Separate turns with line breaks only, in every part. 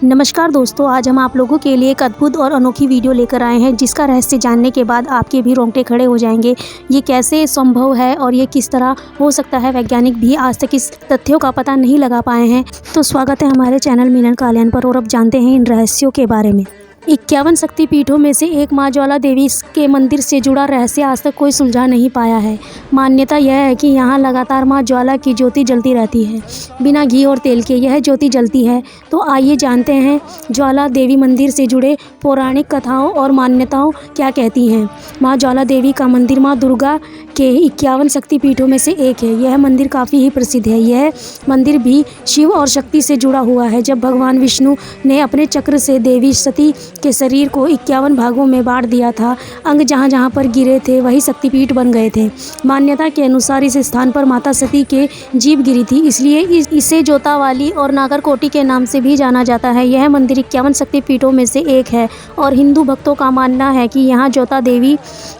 नमस्कार दोस्तों, आज हम आप लोगों के लिए एक अद्भुत और अनोखी वीडियो लेकर आए हैं जिसका रहस्य जानने के बाद आपके भी रोंगटे खड़े हो जाएंगे। ये कैसे संभव है और ये किस तरह हो सकता है, वैज्ञानिक भी आज तक इस तथ्यों का पता नहीं लगा पाए हैं। तो स्वागत है हमारे चैनल मिलन काल्याण पर और अब जानते हैं इन रहस्यों के बारे में। 51 शक्तिपीठों में से एक माँ ज्वाला देवी के मंदिर से जुड़ा रहस्य आज तक कोई सुलझा नहीं पाया है। मान्यता यह है कि यहाँ लगातार माँ ज्वाला की ज्योति जलती रहती है, बिना घी और तेल के यह ज्योति जलती है। तो आइए जानते हैं ज्वाला देवी मंदिर से जुड़े पौराणिक कथाओं और मान्यताओं क्या कहती हैं। माँ ज्वाला देवी का मंदिर माँ दुर्गा के 51 शक्तिपीठों में से एक है। यह मंदिर काफ़ी ही प्रसिद्ध है। यह मंदिर भी शिव और शक्ति से जुड़ा हुआ है। जब भगवान विष्णु ने अपने चक्र से देवी सती के शरीर को 51 भागों में बांट दिया था, अंग जहाँ जहाँ पर गिरे थे वही शक्तिपीठ बन गए थे। मान्यता के अनुसार इस स्थान पर माता सती के जीभ गिरी थी, इसलिए इसे जोतावाली और नागरकोटि के नाम से भी जाना जाता है। यह मंदिर 51 शक्तिपीठों में से एक है और हिंदू भक्तों का मानना है कि यहाँ जोता देवी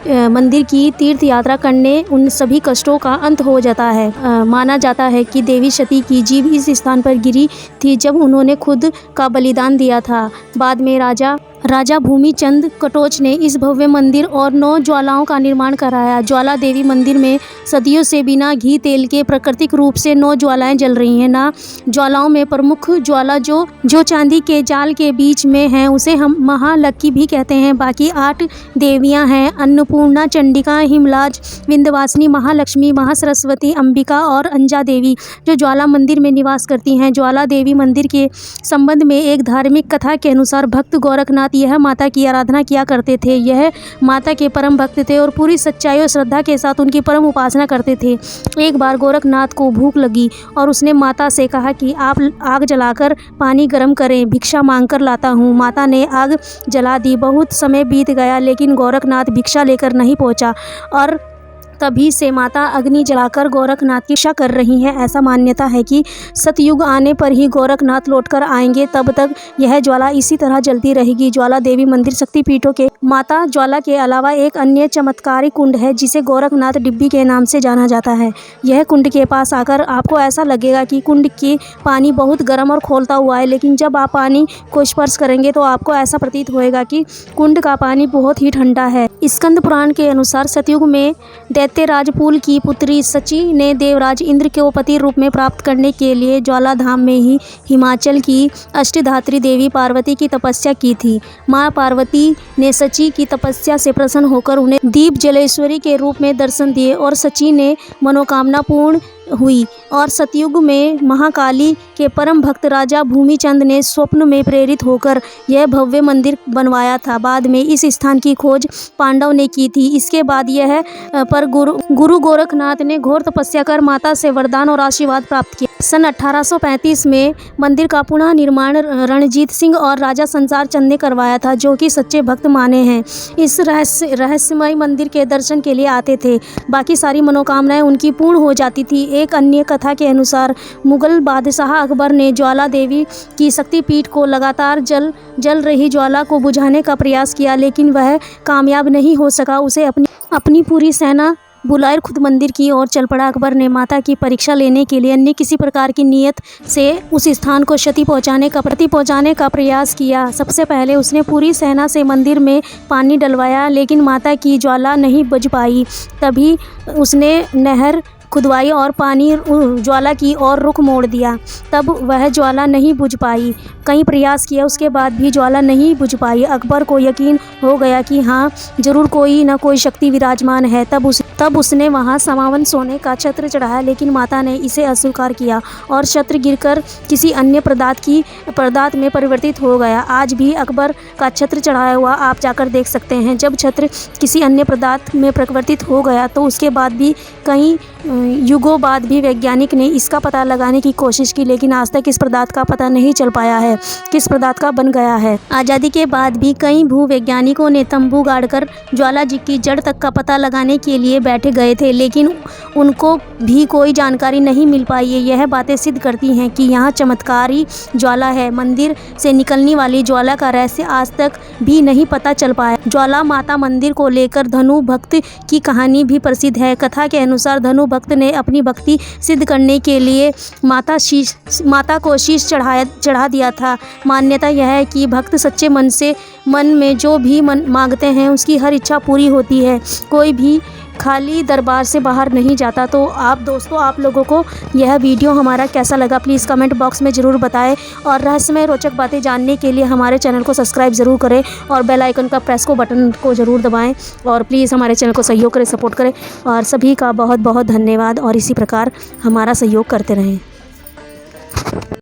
मंदिर की तीर्थ यात्रा करने उन सभी कष्टों का अंत हो जाता है। माना जाता है कि देवी सती की जीभ इस स्थान पर गिरी थी जब उन्होंने खुद का बलिदान दिया था। बाद में राजा भूमिचंद कटोच ने इस भव्य मंदिर और 9 ज्वालाओं का निर्माण कराया। ज्वाला देवी मंदिर में सदियों से बिना घी तेल के प्राकृतिक रूप से 9 ज्वालाएं जल रही हैं। ना ज्वालाओं में प्रमुख ज्वाला जो चांदी के जाल के बीच में है उसे हम महालक्ष्मी भी कहते हैं। बाकी 8 देवियां हैं, अन्नपूर्णा, चंडिका, हिमलाज, विंध्यवासिनी, महालक्ष्मी, महासरस्वती, अंबिका और अंजा देवी, जो ज्वाला मंदिर में निवास करती हैं। ज्वाला देवी मंदिर के संबंध में एक धार्मिक कथा के अनुसार भक्त गोरखनाथ यह माता की आराधना किया करते थे। यह माता के परम भक्त थे और पूरी सच्चाई और श्रद्धा के साथ उनकी परम उपासना करते थे। एक बार गोरखनाथ को भूख लगी और उसने माता से कहा कि आप आग जलाकर पानी गर्म करें, भिक्षा मांगकर लाता हूँ। माता ने आग जला दी। बहुत समय बीत गया लेकिन गोरखनाथ भिक्षा लेकर नहीं पहुँचा और तभी से माता अग्नि जलाकर गोरखनाथ की रक्षा कर रही हैं। ऐसा मान्यता है कि सतयुग आने पर ही गोरखनाथ लौटकर आएंगे, तब तक यह ज्वाला इसी तरह जलती रहेगी। ज्वाला देवी मंदिर शक्तिपीठों के माता ज्वाला के अलावा एक अन्य चमत्कारी कुंड है जिसे गोरखनाथ डिब्बी के नाम से जाना जाता है। यह कुंड के पास आकर आपको ऐसा लगेगा कि कुंड के पानी बहुत गर्म और खौलता हुआ है, लेकिन जब आप पानी को स्पर्श करेंगे तो आपको ऐसा प्रतीत होएगा कि कुंड का पानी बहुत ही ठंडा है। स्कंद पुराण के अनुसार सतयुग में दैत्यराज पुल की पुत्री सची ने देवराज इंद्र को पति रूप में प्राप्त करने के लिए ज्वाला धाम में ही हिमाचल की अष्टधात्री देवी पार्वती की तपस्या की थी। माँ पार्वती ने सची की तपस्या से प्रसन्न होकर उन्हें दीप जलेश्वरी के रूप में दर्शन दिए और सची ने मनोकामना पूर्ण हुई। और सतयुग में महाकाली के परम भक्त राजा भूमिचंद ने स्वप्न में प्रेरित होकर यह भव्य मंदिर बनवाया था। बाद में इस स्थान की खोज पांडव ने की थी। इसके बाद यह पर गुरु गोरखनाथ ने घोर तपस्या कर माता से वरदान और आशीर्वाद प्राप्त किया। सन 1835 में मंदिर का पुनः निर्माण रणजीत सिंह और राजा संसार चंद ने करवाया था, जो कि सच्चे भक्त माने हैं। इस रहस्यमय मंदिर के दर्शन के लिए आते थे। बाकी सारी मनोकामनाएं उनकी पूर्ण हो जाती थी। एक अन्य कथा के अनुसार मुगल बादशाह अकबर ने ज्वाला देवी की शक्तिपीठ को लगातार जल रही ज्वाला को बुझाने का प्रयास किया, लेकिन वह कामयाब नहीं हो सका। उसे अपनी पूरी सेना बुलाकर खुद मंदिर की ओर चल पड़ा। अकबर ने माता की परीक्षा लेने के लिए अन्य किसी प्रकार की नीयत से उस स्थान को क्षति पहुंचाने का प्रयास किया। सबसे पहले उसने पूरी सेना से मंदिर में पानी डलवाया, लेकिन माता की ज्वाला नहीं बुझ पाई। तभी उसने नहर खुदवाई और पानी ज्वाला की ओर रुख मोड़ दिया, तब वह ज्वाला नहीं बुझ पाई। कई प्रयास किया, उसके बाद भी ज्वाला नहीं बुझ पाई। अकबर को यकीन हो गया कि हाँ, जरूर कोई न कोई शक्ति विराजमान है। तब उसने वहाँ समावन सोने का छत्र चढ़ाया, लेकिन माता ने इसे अस्वीकार किया और छत्र गिरकर किसी अन्य पदार्थ में परिवर्तित हो गया। आज भी अकबर का छत्र चढ़ाया हुआ आप जाकर देख सकते हैं। जब छत्र किसी अन्य पदार्थ में परिवर्तित हो गया तो उसके बाद भी कई युगों बाद भी वैज्ञानिक ने इसका पता लगाने की कोशिश की, लेकिन आज तक इस पदार्थ का पता नहीं चल पाया है किस पदार्थ का बन गया है। आज़ादी के बाद भी कई भूवैज्ञानिकों ने तंबू गाड़कर ज्वाला जी की जड़ तक का पता लगाने के लिए बैठे गए थे, लेकिन उनको भी कोई जानकारी नहीं मिल पाई। यह बातें सिद्ध करती हैं कि यहाँ चमत्कारी ज्वाला है। मंदिर से निकलने वाली ज्वाला का रहस्य आज तक भी नहीं पता चल पाया। ज्वाला माता मंदिर को लेकर धनु भक्त की कहानी भी प्रसिद्ध है। कथा के अनुसार धनु भक्त भक्त ने अपनी भक्ति सिद्ध करने के लिए माता को शीश चढ़ा दिया था। मान्यता यह है कि भक्त सच्चे मन में जो भी मांगते हैं उसकी हर इच्छा पूरी होती है। कोई भी खाली दरबार से बाहर नहीं जाता। तो दोस्तों आप लोगों को यह वीडियो हमारा कैसा लगा प्लीज़ कमेंट बॉक्स में ज़रूर बताएं और रहस्यमय रोचक बातें जानने के लिए हमारे चैनल को सब्सक्राइब ज़रूर करें और बेल आइकन का बटन को ज़रूर दबाएं और प्लीज़ हमारे चैनल को सहयोग करें, सपोर्ट करें और सभी का बहुत बहुत धन्यवाद और इसी प्रकार हमारा सहयोग करते रहें।